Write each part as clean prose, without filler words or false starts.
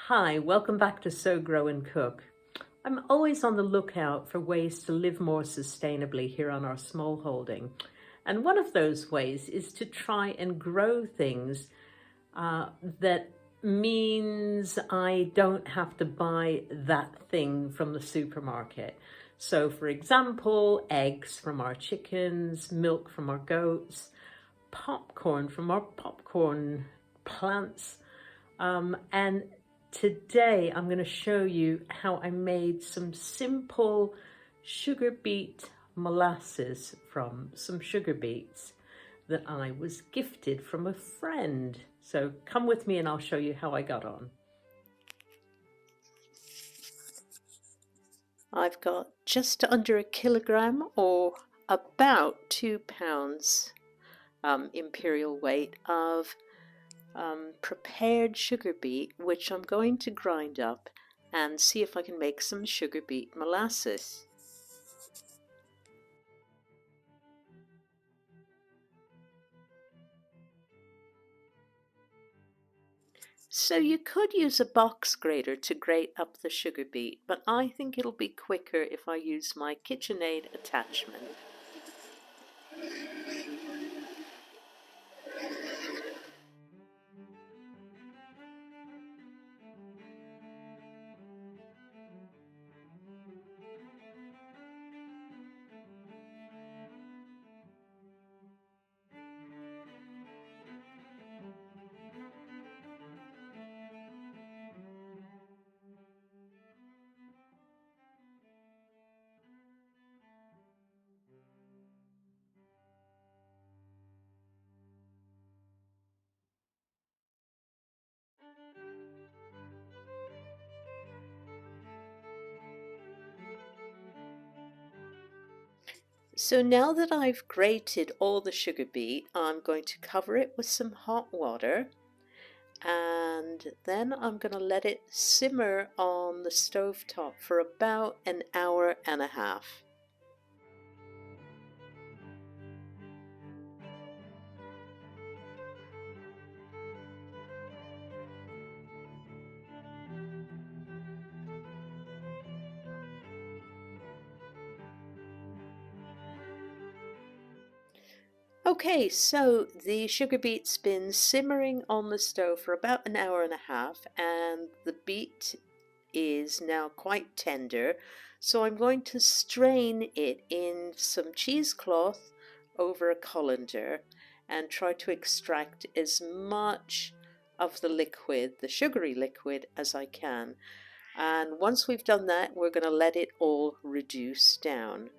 Hi, welcome back to Sow, Grow and Cook. I'm always on the lookout for ways to live more sustainably here on our small holding. And one of those ways is to try and grow things that means I don't have to buy that thing from the supermarket. So for example, eggs from our chickens, milk from our goats, popcorn from our popcorn plants, and today I'm going to show you how I made some simple sugar beet molasses from some sugar beets that I was gifted from a friend. So come with me and I'll show you how I got on. I've got just under a kilogram or about 2 pounds imperial weight of prepared sugar beet, which I'm going to grind up and see if I can make some sugar beet molasses. So you could use a box grater to grate up the sugar beet, but I think it'll be quicker if I use my KitchenAid attachment. So now that I've grated all the sugar beet, I'm going to cover it with some hot water, and then I'm going to let it simmer on the stove top for about an hour and a half. Okay, so the sugar beet's been simmering on the stove for about an hour and a half, and the beet is now quite tender. So I'm going to strain it in some cheesecloth over a colander and try to extract as much of the liquid, the sugary liquid, as I can. And once we've done that, we're going to let it all reduce down.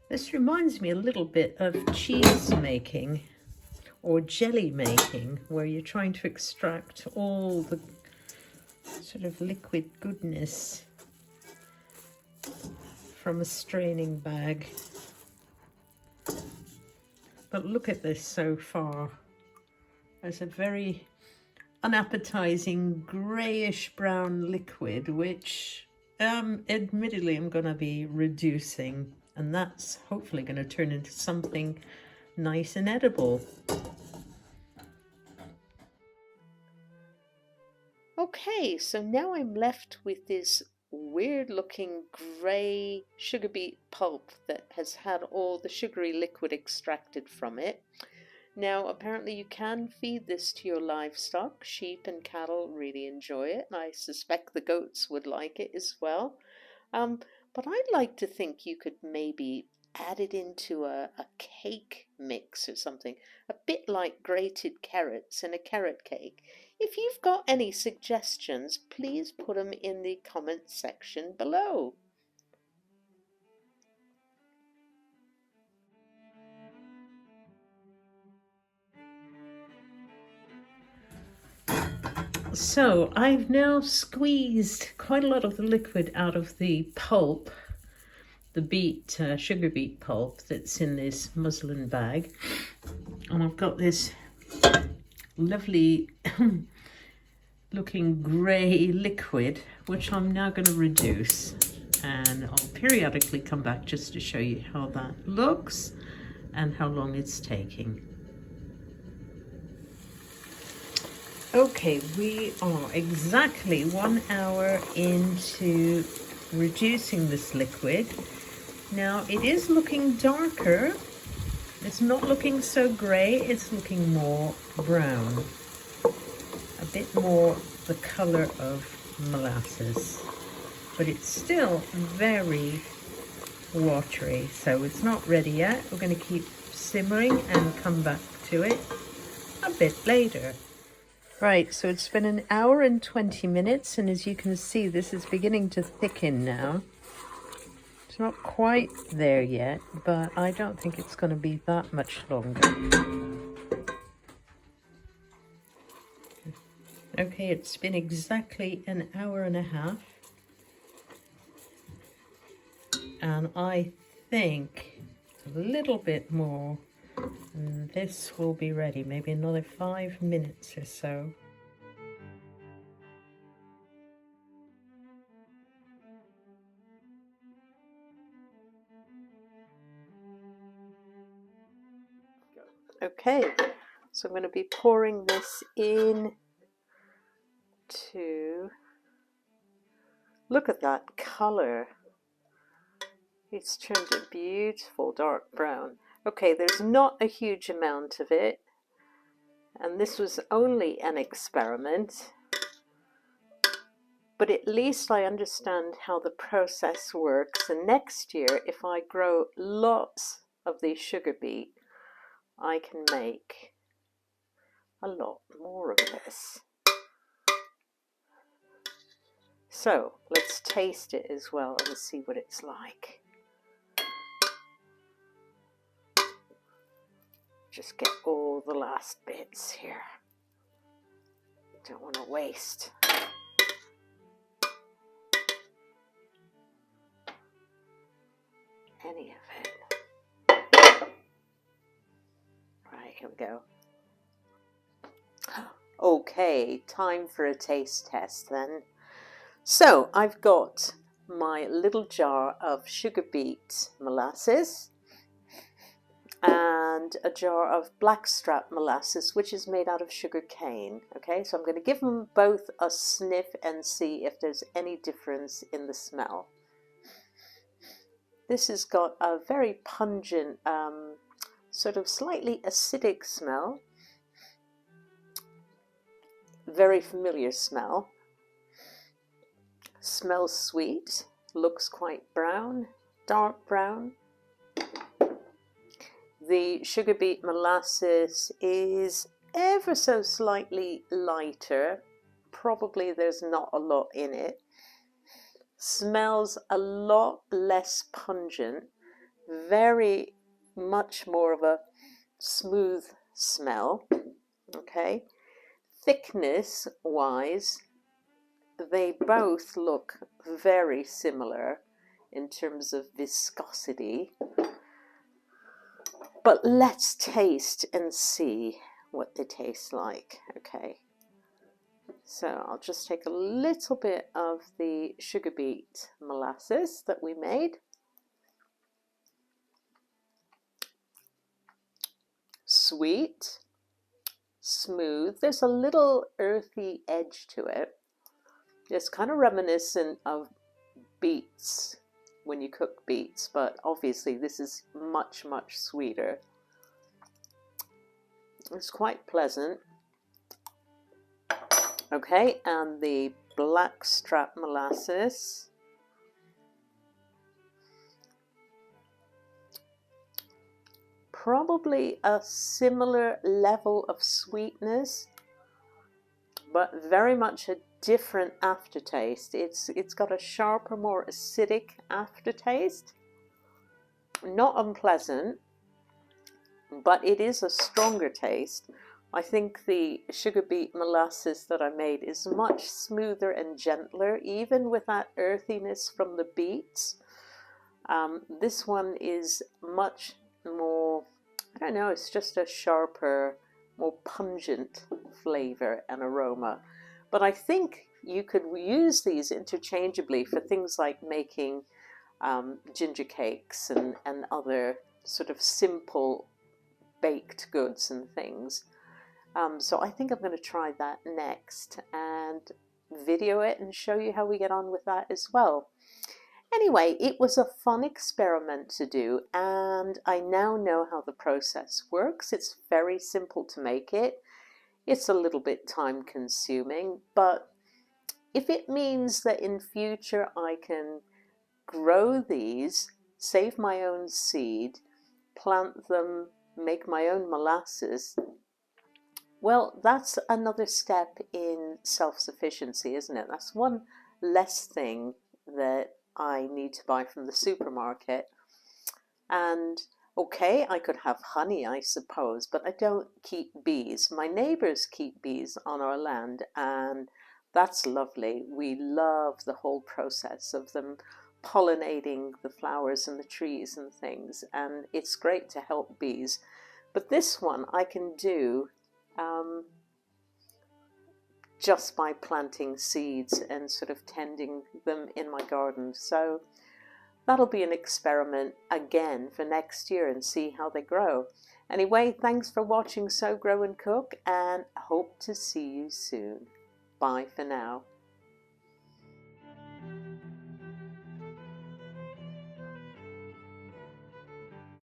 This reminds me a little bit of cheese making or jelly making, where you're trying to extract all the sort of liquid goodness from a straining bag. But look at this so far. There's a very unappetizing grayish brown liquid, which admittedly I'm going to be reducing, and that's hopefully going to turn into something nice and edible. Okay, so now I'm left with this weird looking grey sugar beet pulp that has had all the sugary liquid extracted from it. Now, apparently you can feed this to your livestock. Sheep and cattle really enjoy it, and I suspect the goats would like it as well. But I'd like to think you could maybe add it into a cake mix or something, a bit like grated carrots in a carrot cake. If you've got any suggestions, please put them in the comments section below. So I've now squeezed quite a lot of the liquid out of the pulp, the sugar beet pulp that's in this muslin bag. And I've got this lovely looking grey liquid, which I'm now going to reduce. And I'll periodically come back just to show you how that looks and how long it's taking. Okay, we are exactly 1 hour into reducing this liquid. Now it is looking darker. It's not looking so grey, it's looking more brown. A bit more the colour of molasses. But it's still very watery, so it's not ready yet. We're going to keep simmering and come back to it a bit later. Right, so it's been 1 hour and 20 minutes, and as you can see, this is beginning to thicken now. It's not quite there yet, but I don't think it's going to be that much longer. Okay, it's been exactly 1 hour and a half, and I think a little bit more. And this will be ready, maybe another 5 minutes or so. Okay, so I'm going to be pouring this in to, look at that colour. It's turned a beautiful dark brown. Okay, there's not a huge amount of it, and this was only an experiment, but at least I understand how the process works, and next year if I grow lots of these sugar beet, I can make a lot more of this. So let's taste it as well and see what it's like. Just get all the last bits here. Don't want to waste. Any of it. Right, here we go. Okay, time for a taste test then. So I've got my little jar of sugar beet molasses and a jar of blackstrap molasses, which is made out of sugar cane. Okay, so I'm going to give them both a sniff and see if there's any difference in the smell. This has got a very pungent, sort of slightly acidic smell. Very familiar smell. Smells sweet. Looks quite brown, dark brown. The sugar beet molasses is ever so slightly lighter. Probably there's not a lot in it. Smells a lot less pungent. Very much more of a smooth smell. Okay. Thickness wise, they both look very similar in terms of viscosity. But let's taste and see what they taste like. Okay, so I'll just take a little bit of the sugar beet molasses that we made. Sweet, smooth. There's a little earthy edge to it. It's kind of reminiscent of beets when you cook beets, but obviously this is much, much sweeter. It's quite pleasant. Okay, and the blackstrap molasses. Probably a similar level of sweetness, but very much a different aftertaste. It's got a sharper, more acidic aftertaste. Not unpleasant, but it is a stronger taste. I think the sugar beet molasses that I made is much smoother and gentler, even with that earthiness from the beets. This one is much more, I don't know, it's just a sharper, more pungent flavor and aroma. But I think you could use these interchangeably for things like making ginger cakes and other sort of simple baked goods and things. So I think I'm going to try that next and video it and show you how we get on with that as well. Anyway, it was a fun experiment to do, and I now know how the process works. It's very simple to make it. It's a little bit time consuming, but if it means that in future I can grow these, save my own seed, plant them, make my own molasses, well, that's another step in self-sufficiency, isn't it? That's one less thing that I need to buy from the supermarket. And okay, I could have honey, I suppose, but I don't keep bees. My neighbors keep bees on our land, and that's lovely. We love the whole process of them pollinating the flowers and the trees and things, and it's great to help bees. But this one I can do just by planting seeds and sort of tending them in my garden. So that'll be an experiment again for next year and see how they grow. Anyway, thanks for watching Sow, Grow and Cook, and hope to see you soon. Bye for now.